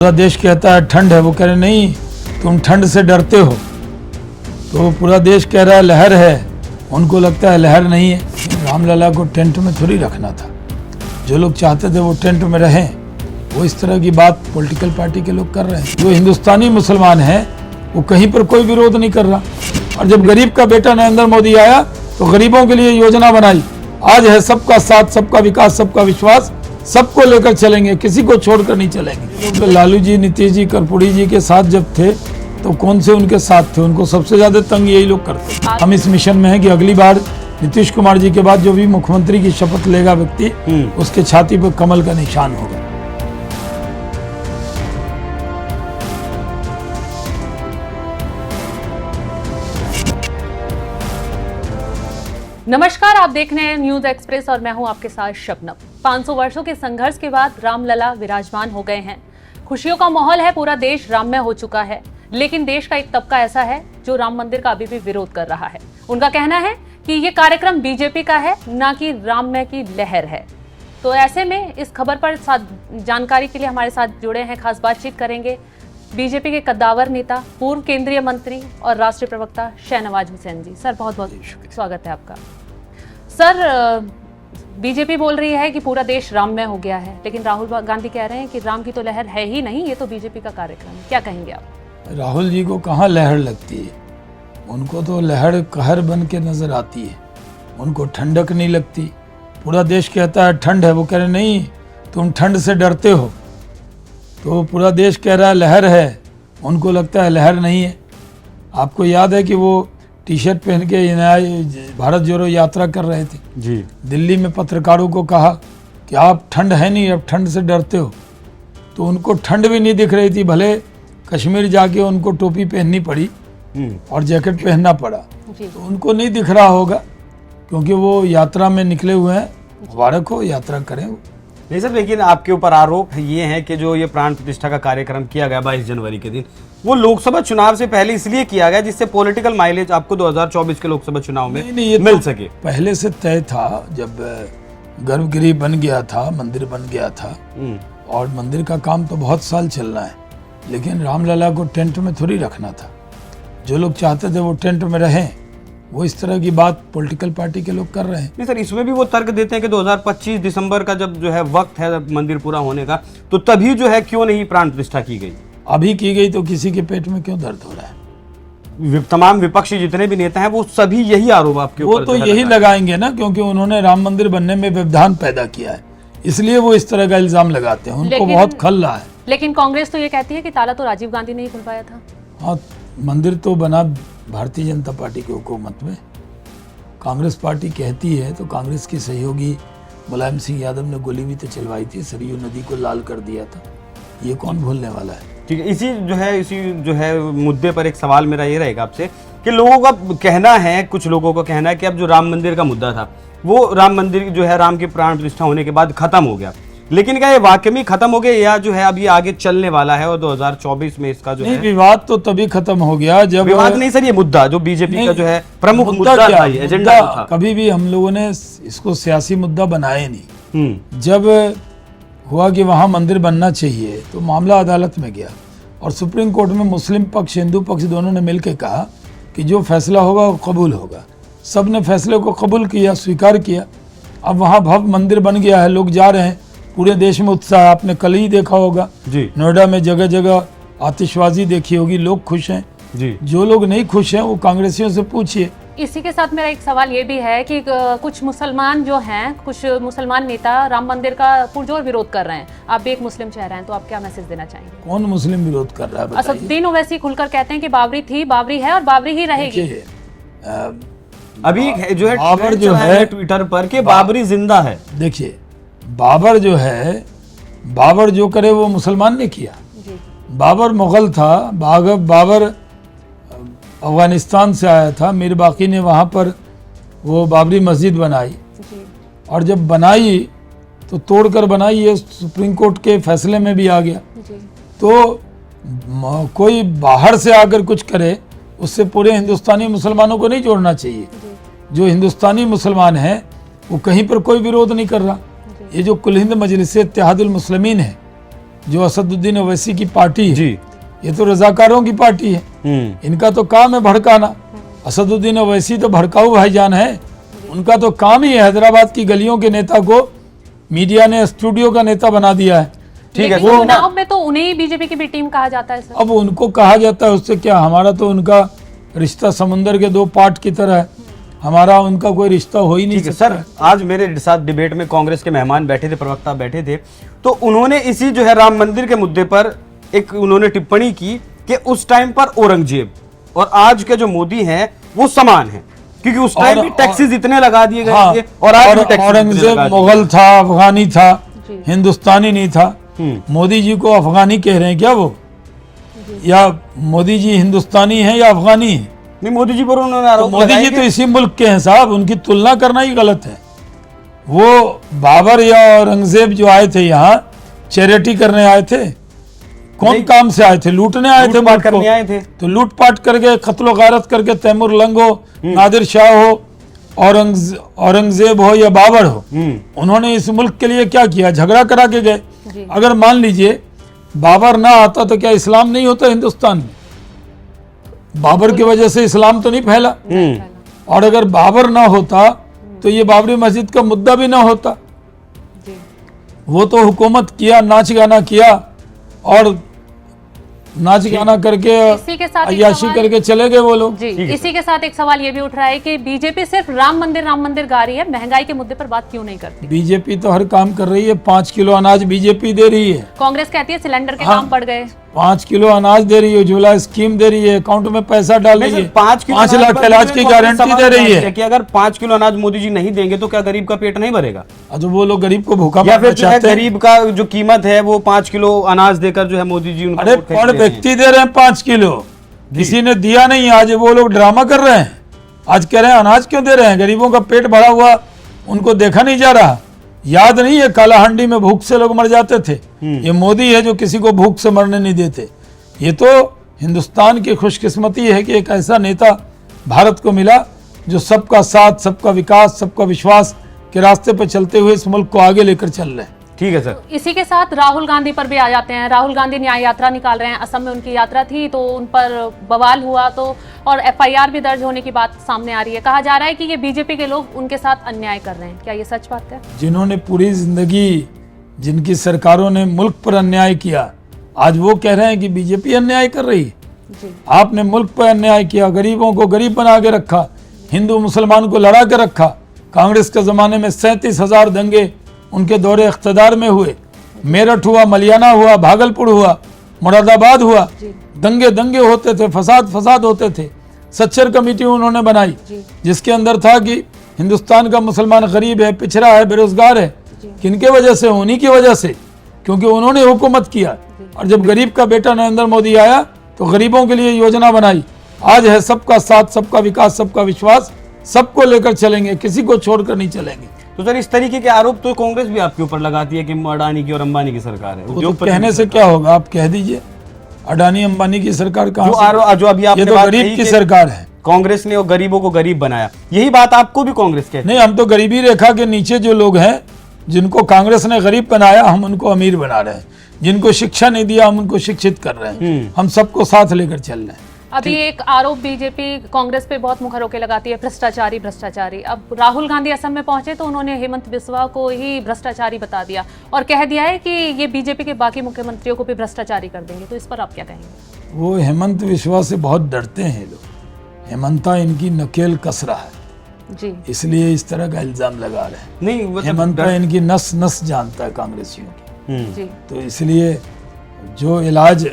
पूरा देश कहता है ठंड है, वो कह रहे नहीं तुम ठंड से डरते हो। तो पूरा देश कह रहा है लहर है, उनको लगता है लहर नहीं है। रामलला को टेंट में थोड़ी रखना था, जो लोग चाहते थे वो टेंट में रहें, वो इस तरह की बात पॉलिटिकल पार्टी के लोग कर रहे हैं। जो हिंदुस्तानी मुसलमान हैं वो कहीं पर कोई विरोध नहीं कर रहा। और जब गरीब का बेटा नरेंद्र मोदी आया तो गरीबों के लिए योजना बनाई। आज है सबका साथ, सबका विकास, सबका विश्वास, सबको लेकर चलेंगे, किसी को छोड़कर नहीं चलेंगे। तो लालू जी, नीतीश जी, कर्पूरी जी के साथ जब थे तो कौन से उनके साथ थे? उनको सबसे ज्यादा तंग यही लोग करते। हम इस मिशन में हैं कि अगली बार नीतीश कुमार जी के बाद जो भी मुख्यमंत्री की शपथ लेगा व्यक्ति, उसके छाती पर कमल का निशान होगा। नमस्कार, आप देख रहे हैं न्यूज एक्सप्रेस और मैं हूं आपके साथ शबनम। 500 वर्षों के संघर्ष के बाद रामलला विराजमान हो गए हैं। खुशियों का माहौल है, पूरा देश राममय हो चुका है। लेकिन देश का एक तबका ऐसा है जो राम मंदिर का अभी भी विरोध कर रहा है। उनका कहना है कि ये कार्यक्रम बीजेपी का है, ना कि राममय की लहर है। तो ऐसे में इस खबर पर जानकारी के लिए हमारे साथ जुड़े हैं, खास बातचीत करेंगे बीजेपी के कद्दावर नेता, पूर्व केंद्रीय मंत्री और राष्ट्रीय प्रवक्ता शाहनवाज हुसैन जी। सर, बहुत बहुत स्वागत है आपका। सर, बीजेपी बोल रही है कि पूरा देश राममय हो गया है, लेकिन राहुल गांधी कह रहे हैं कि राम की तो लहर है ही नहीं, ये तो बीजेपी का कार्यक्रम है। क्या कहेंगे आप? राहुल जी को कहाँ लहर लगती है? उनको तो लहर कहर बन के नजर आती है, उनको ठंडक नहीं लगती। पूरा देश कहता है ठंड है, वो कह रहे नहीं तुम ठंड से डरते हो। तो पूरा देश कह रहा है लहर है, उनको लगता है लहर नहीं है। आपको याद है कि वो टी शर्ट पहन के भारत जोड़ो यात्रा कर रहे थे जी। दिल्ली में पत्रकारों को कहा कि आप ठंड है नहीं, अब ठंड से डरते हो। तो उनको ठंड भी नहीं दिख रही थी, भले कश्मीर जाके उनको टोपी पहननी पड़ी और जैकेट पहनना पड़ा, तो उनको नहीं दिख रहा होगा क्योंकि वो यात्रा में निकले हुए हैं। मुबारक हो, यात्रा करें। नहीं सर, लेकिन आपके ऊपर आरोप ये है कि जो ये प्राण प्रतिष्ठा का कार्यक्रम किया गया 22 जनवरी के दिन, वो लोकसभा चुनाव से पहले इसलिए किया गया जिससे पॉलिटिकल माइलेज आपको 2024 के लोकसभा चुनाव में नहीं, मिल सके। पहले से तय था, जब गर्भगृह बन गया था, मंदिर बन गया था, और मंदिर का काम तो बहुत साल चलना है, लेकिन रामलला को टेंट में थोड़ी रखना था। जो लोग चाहते थे वो टेंट में रहें, वो इस तरह की बात पॉलिटिकल पार्टी के लोग कर रहे हैं। नहीं सर, इसमें भी वो तर्क देते हैं कि 2025 दिसंबर का जब जो है वक्त है मंदिर पूरा होने का, तो तभी जो है क्यों नहीं प्राण प्रतिष्ठा की गई। अभी की गई तो किसी के पेट में क्यों दर्द हो रहा है? तमाम विपक्षी जितने भी नेता हैं वो सभी यही आरोप आपके ऊपर वो तो यही लगाएंगे ना, क्योंकि उन्होंने राम मंदिर बनने में व्यवधान पैदा किया है, इसलिए वो इस तरह का इल्जाम लगाते हैं। उनको बहुत खल रहा है। लेकिन कांग्रेस तो ये कहती है कि ताला तो राजीव गांधी ने ही खुलवाया था। हाँ, मंदिर तो बना भारतीय जनता पार्टी की हुकूमत में। कांग्रेस पार्टी कहती है तो कांग्रेस के सहयोगी मुलायम सिंह यादव ने गोली भी तो चलवाई थी, सरयू नदी को लाल कर दिया था। ये कौन भूलने वाला है? ठीक है, इसी जो है मुद्दे पर एक सवाल मेरा ये रहेगा आपसे कि लोगों का कहना है, कुछ लोगों का कहना है कि अब जो राम मंदिर का मुद्दा था वो राम मंदिर जो है राम की प्राण प्रतिष्ठा होने के बाद खत्म हो गया, लेकिन क्या ये वाकई में खत्म हो गया या जो है अब ये आगे चलने वाला है और 2024 में इसका जो है विवाद तो तभी खत्म हो गया जब विवाद नहीं सर, ये मुद्दा जो बीजेपी का जो है प्रमुख मुद्दा था, एजेंडा था। कभी भी हम लोगों ने इसको सियासी मुद्दा बनाया नहीं। जब हुआ कि वहां मंदिर बनना चाहिए तो मामला अदालत में गया और सुप्रीम कोर्ट में मुस्लिम पक्ष, हिंदू पक्ष दोनों ने मिलकर कहा कि जो फैसला होगा वो कबूल होगा। सब ने फैसले को कबूल किया, स्वीकार किया। अब वहां भव्य मंदिर बन गया है, लोग जा रहे हैं, पूरे देश में उत्साह। आपने कल ही देखा होगा जी, नोएडा में जगह जगह आतिशबाजी देखी होगी, लोग खुश हैं जी। जो लोग नहीं खुश हैं वो कांग्रेसियों से पूछिए। इसी के साथ मेरा एक सवाल ये भी है कि कुछ मुसलमान जो हैं, कुछ मुसलमान नेता राम मंदिर का पुरजोर विरोध कर रहे हैं। आप भी एक मुस्लिम चेहरा हैं, तो आप क्या मैसेज देना चाहेंगे? कौन मुस्लिम विरोध कर रहा है? असदुद्दीन ओवैसी खुलकर कहते हैं कि बाबरी थी, बाबरी है और बाबरी ही रहेगी। अभी जो है बाबर जो है ट्विटर पर कि बाबरी जिंदा है। देखिए, बाबर जो है, बाबर जो करे वो मुसलमान ने किया। बाबर मुगल था, बाबर अफगानिस्तान से आया था। मीर बाकी ने वहाँ पर वो बाबरी मस्जिद बनाई, और जब बनाई तो तोड़कर बनाई, ये सुप्रीम कोर्ट के फैसले में भी आ गया। तो कोई बाहर से आकर कुछ करे उससे पूरे हिंदुस्तानी मुसलमानों को नहीं जोड़ना चाहिए। जो हिंदुस्तानी मुसलमान हैं वो कहीं पर कोई विरोध नहीं कर रहा। ये जो कुल हिंद मजलिस इत्तेहादुल मुस्लिमीन है, जो असदुद्दीन ओवैसी की पार्टी है, जी। ये तो रजाकारों की पार्टी है। इनका तो काम है भड़काना। असदुद्दीन ओवैसी तो भड़काऊ भाईजान है। उनका तो काम ही है हैदराबाद की गलियों के नेता को मीडिया ने स्टूडियो का नेता बना दिया है। ठीक है, लेकिन चुनाव में तो उन्हें ही बीजेपी की भी टीम कहा जाता है सर। अब उनको कहा जाता है, उससे क्या, हमारा तो उनका रिश्ता समुंदर के दो पार्ट की तरह है। हमारा उनका कोई रिश्ता हो ही नहीं ठीक है सकता। सर, आज मेरे साथ डिबेट में कांग्रेस के मेहमान बैठे थे, प्रवक्ता बैठे थे, तो उन्होंने इसी जो है राम मंदिर के मुद्दे पर एक उन्होंने टिप्पणी की कि उस टाइम पर औरंगजेब और आज के जो मोदी हैं वो समान हैं, क्योंकि उस टाइम भी टैक्सेस इतने लगा दिए गए हाँ, थे और आज भी टैक्सेस औरंगजेब मुगल था, अफगानी था, हिंदुस्तानी नहीं था। मोदी जी को अफगानी कह रहे हैं क्या वो, या मोदी जी हिंदुस्तानी है या अफगानी है? नहीं, मोदी जी पर उन्होंने आरोप मोदी लगाया जी कि- तो इसी मुल्क के हैं साहब, उनकी तुलना करना ही गलत है। वो बाबर या औरंगजेब जो आए थे यहाँ चैरिटी करने आए थे, कौन काम से आए थे? लूटने आए थे लूटपाट मुल्क को। करने आए थे। तो लूटपाट करके कत्लो गारत करके तैमूर लंग हो, नादिर शाह हो, औरंगजेब हो या बाबर हो, उन्होंने इस मुल्क के लिए क्या किया? झगड़ा करा के गए। अगर मान लीजिए बाबर ना आता तो क्या इस्लाम नहीं होता हिंदुस्तान में? बाबर की वजह से इस्लाम तो नहीं फैला। और अगर बाबर ना होता तो ये बाबरी मस्जिद का मुद्दा भी ना होता। वो तो हुकूमत किया, नाच गाना किया और नाच गाना करके इसी के साथ एक अय्याशी सवाल- करके चले गए वो लोग। जी, इसी के साथ एक सवाल ये भी उठ रहा है कि बीजेपी सिर्फ राम मंदिर गा रही है, महंगाई के मुद्दे पर बात क्यों नहीं करती? बीजेपी तो हर काम कर रही है। 5 किलो अनाज बीजेपी दे रही है। कांग्रेस कहती है सिलेंडर के हाँ। दाम बढ़ गए। 5 किलो अनाज दे रही है, उज्ज्वला स्कीम दे रही है, अकाउंट में पैसा डाल रही है, 5 लाख इलाज की गारंटी दे रही है। कि अगर 5 किलो अनाज मोदी जी नहीं देंगे तो क्या गरीब का पेट नहीं भरेगा? तो वो लोग गरीब को भूखा या मारना फिर जो है चाहते हैं। गरीब का जो कीमत है वो 5 किलो अनाज देकर जो है मोदी जी उनको अरे वोट फेंक पर दे रहे हैं। व्यक्ति दे रहे हैं 5 किलो, किसी ने दिया नहीं। आज वो लोग ड्रामा कर रहे हैं। आज कह रहे हैं अनाज क्यों दे रहे हैं? गरीबों का पेट भरा हुआ उनको देखा नहीं जा रहा। याद नहीं है कालाहंडी में भूख से लोग मर जाते थे? ये मोदी है जो किसी को भूख से मरने नहीं देते। ये तो हिंदुस्तान की खुशकिस्मती है कि एक ऐसा नेता भारत को मिला जो सबका साथ, सबका विकास, सबका विश्वास के रास्ते पर चलते हुए इस मुल्क को आगे लेकर चल रहे हैं। ठीक है सर। इसी के साथ राहुल गांधी पर भी आ जाते हैं। राहुल गांधी न्याय यात्रा निकाल रहे हैं। असम में उनकी यात्रा थी तो उन पर बवाल हुआ तो और एफआईआर भी दर्ज होने की बात सामने आ रही है। कहा जा रहा है कि ये बीजेपी के लोग उनके साथ अन्याय कर रहे हैं। क्या ये सच बात है? जिन्होंने पूरी जिंदगी जिनकी सरकारों ने मुल्क पर अन्याय किया, आज वो कह रहे हैं कि बीजेपी अन्याय कर रही है। जी। आपने मुल्क पर अन्याय किया, गरीबों को गरीब बना के रखा, हिंदू मुसलमान को लड़ा के रखा। कांग्रेस के जमाने में 37,000 दंगे उनके दौरे इख्तदार में हुए। मेरठ हुआ, मलियाना हुआ, भागलपुर हुआ, मुरादाबाद हुआ। दंगे दंगे होते थे, फसाद होते थे। सच्चर कमेटी उन्होंने बनाई जिसके अंदर था कि हिंदुस्तान का मुसलमान गरीब है, पिछड़ा है, बेरोजगार है। किनके वजह से? उन्हीं की वजह से, क्योंकि उन्होंने हुकूमत किया। और जब गरीब का बेटा नरेंद्र मोदी आया तो गरीबों के लिए योजना बनाई। आज है सबका साथ, सबका विकास, सबका विश्वास, सबको लेकर चलेंगे, किसी को छोड़कर नहीं चलेंगे। तो सर इस तरीके के आरोप तो कांग्रेस भी आपके ऊपर लगाती है कि अडानी की और अंबानी की सरकार है। वो तो उद्योगपति कहने की से क्या होगा? आप कह दीजिए, अडानी अंबानी की सरकार कहाँ जो से? आरोप जो अभी ये आपने तो बात गरीब कही की कि सरकार है। कांग्रेस ने और गरीबों को गरीब बनाया, यही बात आपको भी कांग्रेस कहती है? नहीं, हम तो गरीबी रेखा के नीचे जो लोग हैं जिनको कांग्रेस ने गरीब बनाया, हम उनको अमीर बना रहे हैं। जिनको शिक्षा नहीं दिया, हम उनको शिक्षित कर रहे हैं। हम सबको साथ लेकर चल रहे हैं। अभी एक आरोप बीजेपी कांग्रेस पे बहुत मुखर होकर लगाती है, भ्रष्टाचारी। अब राहुल गांधी असम में पहुंचे तो उन्होंने हेमंत बिस्वा को ही भ्रष्टाचारी बता दिया और कह दिया है कि ये बीजेपी के बाकी मुख्यमंत्रियों को भी भ्रष्टाचारी कर देंगे। तो इस पर आप क्या कहेंगे? वो हेमंत बिस्वा से बहुत डरते हैं लोग। हेमंता इनकी नकेल कस रहा है, जी, इसलिए इस तरह का इल्जाम लगा रहे हैं। नहीं वो तो हेमंता इनकी नस नस जानता है कांग्रेसियों की, जी, तो इसलिए जो इलाज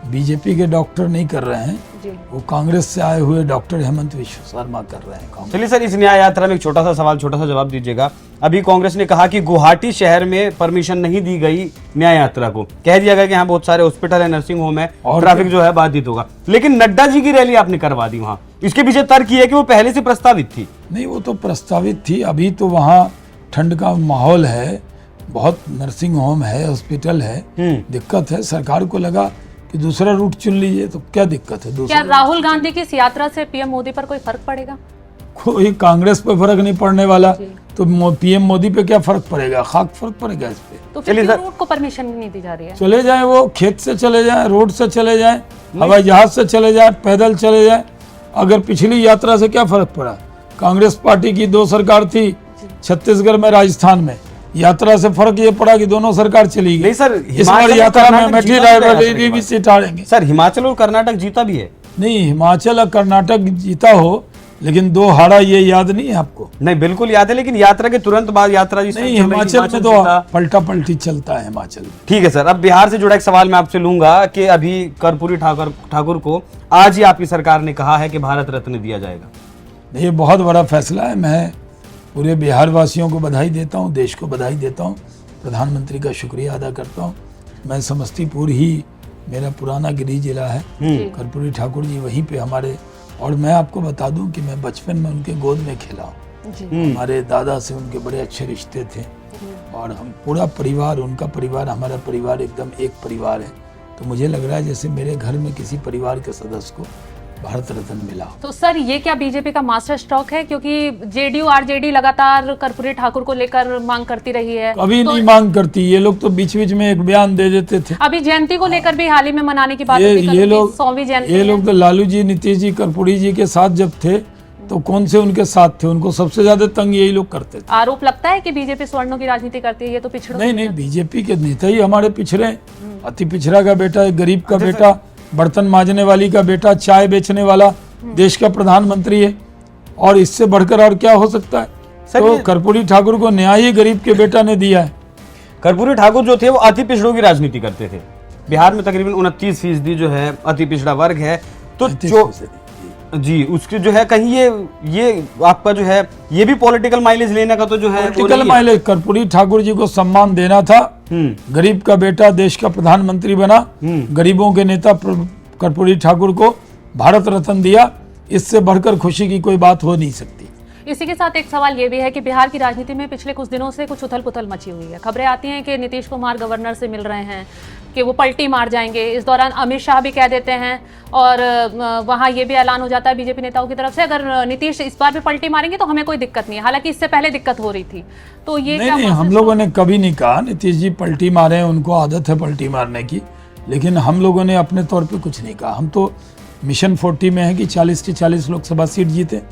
बीजेपी के डॉक्टर नहीं कर रहे हैं जी। वो कांग्रेस से आए हुए डॉक्टर हेमंत बिस्वा शर्मा कर रहे हैं काम। चलिए सर, इस न्याय यात्रा में एक छोटा सा सवाल, छोटा सा जवाब दीजिएगा। अभी कांग्रेस ने कहा कि गुवाहाटी शहर में परमिशन नहीं दी गई न्याय यात्रा को, कह दिया गया कि यहाँ बहुत सारे हॉस्पिटल है, नर्सिंग होम है और ट्रैफिक जो है बाधित होगा। लेकिन नड्डा जी की रैली आपने करवा दी वहां, इसके पीछे तर्क ये है कि वो पहले से प्रस्तावित थी। नहीं, वो तो प्रस्तावित थी। अभी तो वहाँ ठंड का माहौल है, बहुत नर्सिंग होम है, हॉस्पिटल है। दिक्कत है, सरकार को लगा कि दूसरा रूट चुन लीजिए, तो क्या दिक्कत है? क्या दूसरा राहुल गांधी की इस यात्रा से पीएम मोदी पर कोई फर्क पड़ेगा? कोई कांग्रेस पर फर्क नहीं पड़ने वाला। तो पीएम मोदी पे क्या फर्क पड़ेगा? खाक फर्क पड़ेगा इस पे। तो फिर चलिए क्यों सर। रूट को परमिशन नहीं दी जा रही है? चले जाए, वो खेत से चले जाए, रोड से चले जाए, हवाई जहाज से चले जाए, पैदल चले जाए। अगर पिछली यात्रा से क्या फर्क पड़ा? कांग्रेस पार्टी की 2 सरकार थी छत्तीसगढ़ में, राजस्थान में। यात्रा से फर्क ये पड़ा कि दोनों सरकार चली गई। नहीं सर, इस बार हिमाचल और यात्रा में कर्नाटक बैठी जीता भी है रायबरेली भी सीट हारेंगे। सर हिमाचल और कर्नाटक जीता भी है। नहीं, हिमाचल और कर्नाटक जीता हो, लेकिन 2 हारा, ये याद नहीं है आपको? नहीं बिल्कुल याद है, लेकिन यात्रा के तुरंत बाद यात्रा जिस नहीं, चल रही, हिमाचल में तो जीता। पलटा पलटी चलता है हिमाचल में। ठीक है सर, अब बिहार से जुड़ा एक सवाल मैं आपसे लूंगा कि अभी कर्पूरी ठाकुर को आज ही आपकी सरकार ने कहा है कि भारत रत्न दिया जाएगा। ये बहुत बड़ा फैसला है। मैं पूरे बिहार वासियों को बधाई देता हूँ, देश को बधाई देता हूँ, प्रधानमंत्री का शुक्रिया अदा करता हूँ। मैं समस्तीपुर ही मेरा पुराना गृह जिला है, कर्पूरी ठाकुर जी वहीं पे हमारे। और मैं आपको बता दूं कि मैं बचपन में उनके गोद में खेला हूँ। हमारे दादा से उनके बड़े अच्छे रिश्ते थे और हम पूरा परिवार, उनका परिवार, हमारा परिवार एकदम एक परिवार है। तो मुझे लग रहा है जैसे मेरे घर में किसी परिवार के सदस्य को भारत रत्न मिला। तो सर ये क्या बीजेपी का मास्टर स्ट्रोक है? क्योंकि जेडीयू आरजेडी लगातार कर्पूरी ठाकुर को लेकर मांग करती रही है। कभी नहीं मांग करती। ये लोग तो बीच बीच में एक बयान दे देते थे। अभी जयंती को लेकर भी हाल ही में मनाने की बात ये होती है, लोग 100वीं जयंती ये है। लोग तो लालू जी, नीतीश जी, कर्पूरी जी के साथ जब थे तो कौन से उनके साथ थे? उनको सबसे ज्यादा तंग यही लोग करते थे। आरोप लगता है कि बीजेपी स्वर्णों की राजनीति करती है, ये तो पिछड़ों नहीं नहीं, बीजेपी के नेता ही हमारे पिछड़े। अति पिछड़ा का बेटा, एक गरीब का बेटा, बर्तन मांजने वाली का बेटा, चाय बेचने वाला देश का प्रधानमंत्री है। और इससे बढ़कर और क्या हो सकता है? तो कर्पूरी ठाकुर को न्याय ही गरीब के बेटा ने दिया है। कर्पूरी ठाकुर जो थे वो अति पिछड़ों की राजनीति करते थे। बिहार में तकरीबन 29% जो है अति पिछड़ा वर्ग है। तो जो जी उसकी जो है कहीं ये आपका जो है ये भी पॉलिटिकल माइलेज लेने का तो जो है पॉलिटिकल माइलेज। कर्पूरी ठाकुर जी को सम्मान देना था। गरीब का बेटा देश का प्रधानमंत्री बना, गरीबों के नेता कर्पूरी ठाकुर को भारत रत्न दिया। इससे बढ़कर खुशी की कोई बात हो नहीं सकती। इसी के साथ एक सवाल ये भी है कि बिहार की राजनीति में पिछले कुछ दिनों से कुछ उथल पुथल मची हुई है। खबरें आती हैं कि नीतीश कुमार गवर्नर से मिल रहे हैं, कि वो पलटी मार जाएंगे। इस दौरान अमित शाह भी कह देते हैं और वहाँ ये भी ऐलान हो जाता है बीजेपी नेताओं की तरफ से, अगर नीतीश इस बार भी पलटी मारेंगे तो हमें कोई दिक्कत नहीं है। हालांकि इससे पहले दिक्कत हो रही थी। तो ये नहीं, हम लोगों ने कभी नहीं कहा नीतीश जी पलटी मारे, उनको आदत है पलटी मारने की। लेकिन हम लोगों ने अपने तौर पे कुछ नहीं कहा। हम तो मिशन 40 में है कि 40 की 40 लोकसभा सीट जीते।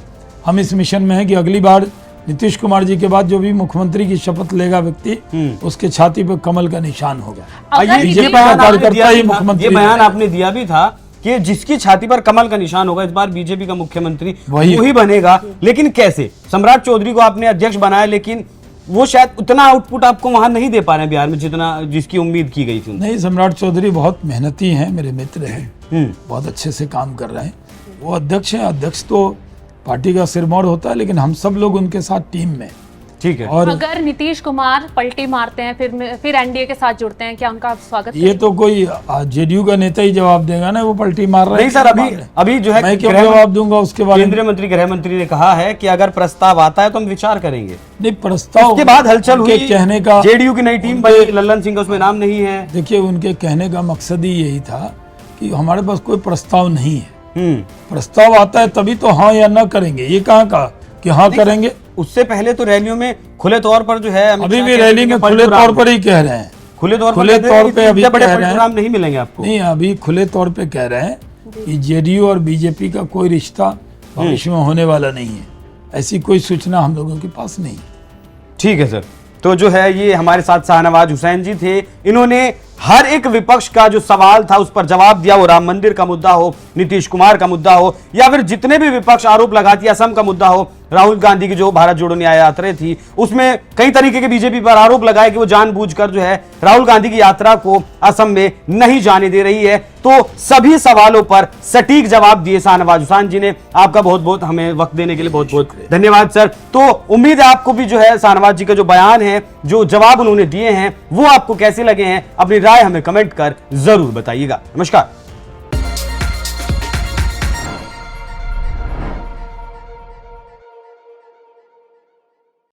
हम इस मिशन में है कि अगली बार नीतीश कुमार जी के बाद जो भी मुख्यमंत्री की शपथ लेगा व्यक्ति, उसके छाती पर कमल का निशान होगा। ये बयान आपने दिया भी था कि जिसकी छाती पर कमल का निशान होगा इस बार बीजेपी का मुख्यमंत्री वही बनेगा। लेकिन कैसे? सम्राट चौधरी को आपने अध्यक्ष बनाया, लेकिन वो शायद उतना आउटपुट आपको वहां नहीं दे पा रहे बिहार में जितना जिसकी उम्मीद की गई थी। नहीं, सम्राट चौधरी बहुत मेहनती हैं, मेरे मित्र हैं, बहुत अच्छे से काम कर रहे हैं। वो अध्यक्ष हैं। अध्यक्ष तो पार्टी का सिरमौर होता है, लेकिन हम सब लोग उनके साथ टीम में। ठीक है। और अगर नीतीश कुमार पलटी मारते हैं फिर एनडीए के साथ जुड़ते हैं, क्या उनका आप स्वागत? ये तो कोई जेडीयू का नेता ही जवाब देगा ना, वो पलटी मार रहा है। नहीं सर, अभी जो है मैं क्यों जवाब दूंगा उसके बारे में? केंद्रीय मंत्री, गृह मंत्री ने कहा है कि अगर प्रस्ताव आता है तो हम विचार करेंगे। नहीं, प्रस्ताव उसके बाद हलचल हुई, कहने का जेडीयू की नई टीम बनी, लल्लन सिंह का उसमें नाम नहीं है। देखिए, उनके कहने का मकसद ही यही था कि हमारे पास कोई प्रस्ताव नहीं है। प्रस्ताव आता है तभी तो हाँ या ना करेंगे। ये कहाँ कहा कि हाँ करेंगे? उससे पहले तो रैलियों में खुले तौर पर जो है अभी भी रैली में खुले तौर पर ही कह रहे हैं। खुले तौर पे अभी बड़े कह रहे हैं नहीं मिलेंगे आपको। नहीं, अभी खुले तौर पे कह रहे हैं कि जेडीयू और बीजेपी का कोई रिश्ता भविष्य में होने वाला नहीं है। ऐसी कोई सूचना हम लोगों के पास नहीं। ठीक है सर। तो जो है ये हमारे साथ शाहनवाज हुसैन जी थे। इन्होंने हर एक विपक्ष का जो सवाल था उस पर जवाब दिया। वो राम मंदिर का मुद्दा हो, नीतीश कुमार का मुद्दा हो, या फिर जितने भी विपक्ष आरोप लगाती है, असम का मुद्दा हो, राहुल गांधी की जो भारत जोड़ो न्याय यात्रा थी, उसमें कई तरीके के बीजेपी पर आरोप लगाए कि वो जानबूझकर जो है राहुल गांधी की यात्रा को असम में नहीं जाने दे रही है। तो सभी सवालों पर सटीक जवाब दिए शाहनवाज हुसैन जी ने। आपका बहुत बहुत हमें वक्त देने के लिए बहुत बहुत धन्यवाद सर। तो उम्मीद है आपको भी जो है शाहनवाज जी का जो बयान है, जो जवाब उन्होंने दिए हैं, वो आपको कैसे लगे हैं, अपनी राय हमें कमेंट कर जरूर बताइएगा। नमस्कार।